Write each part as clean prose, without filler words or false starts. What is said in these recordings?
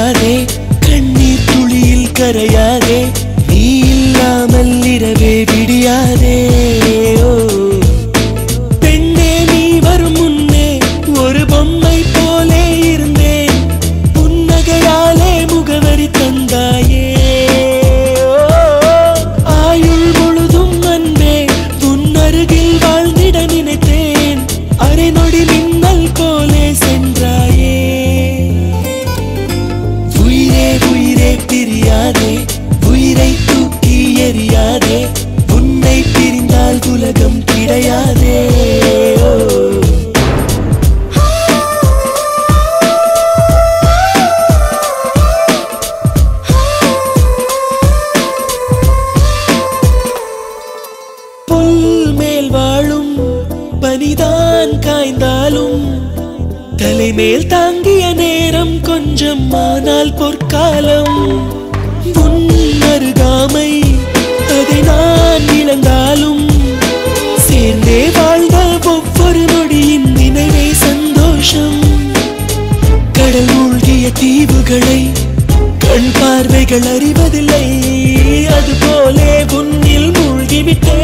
அலையாதே கண்ணீர் துளியில் கரையாதே நீ இல்லாமல் இரவே விடியாதே பெண்ணே நீ வரும் முன்னே ஒரு பொம்மை போலே இருந்தேன் புன்னகையாலே முகவரி தந்தாயே ஆயுள் முழுதும் அன்பே உன் அருகில் வாழ்ந்திட நினைத்தேன் அரை நொடி மின்னல் போலே சென்றாயே உயிரே உயிரே பிரியாதே உயிரை தூக்கி எறியாதே உன்னை பிரிந்தால் உலகம் கிடையாதே புல் மேல் வாழும் பனிதான் காய்ந்தாலும் தலைமேல் தாங்கிய நேரம் கொஞ்சம் ஆனால் பொற்காலம் உன் அருகாமை அதை நான் இழந்தாலும் சேர்ந்தே வாழ்ந்த ஒவ்வொரு நொடியின் நினைவே சந்தோஷம் கடல் மூழ்கிய தீவுகளை கண் பார்வைகள் அறிவதில்லை அதுபோலே உன்னில் மூழ்கிவிட்டே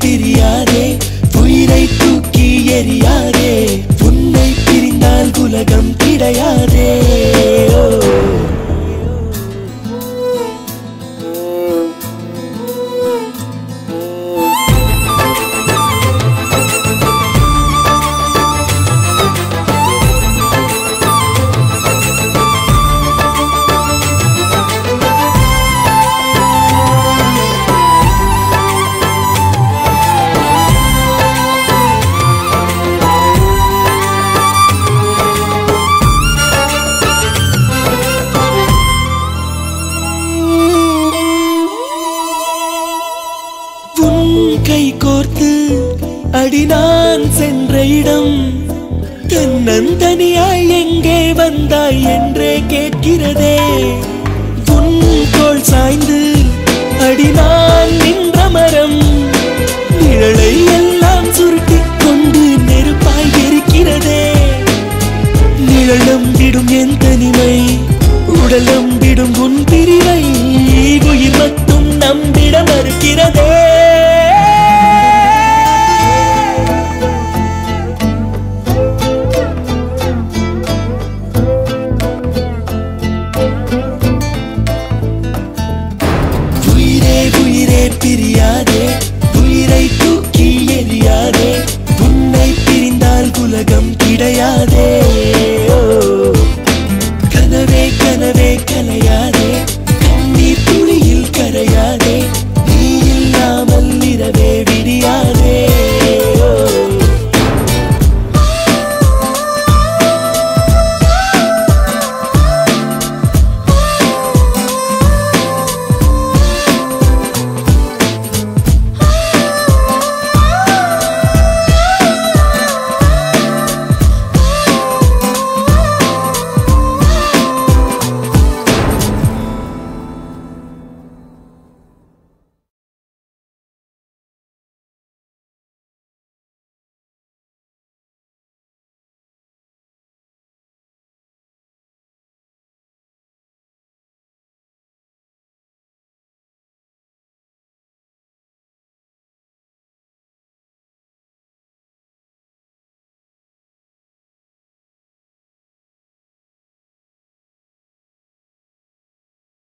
பிரியாதே உயிரை தூக்கி எறியாதே உன்னை பிரிந்தால் உலகம் கிடையாதே கை கோர்த்து அடி நான் சென்ற இடம் தன்னந்தனியாய் எங்கே வந்தாய் என்றே கேட்கிறதே உன் தோள் சாய்ந்து அடி நான் நின்ற மரம் நிழலை எல்லாம் சுருட்டி கொண்டு நெருப்பாய் எரிக்கிறதே நிழலம் விடும் என் தனிமை உடலம் விடும் உன் பிரிவை உயிர் மட்டும் நம்பிட மறுக்கிறதே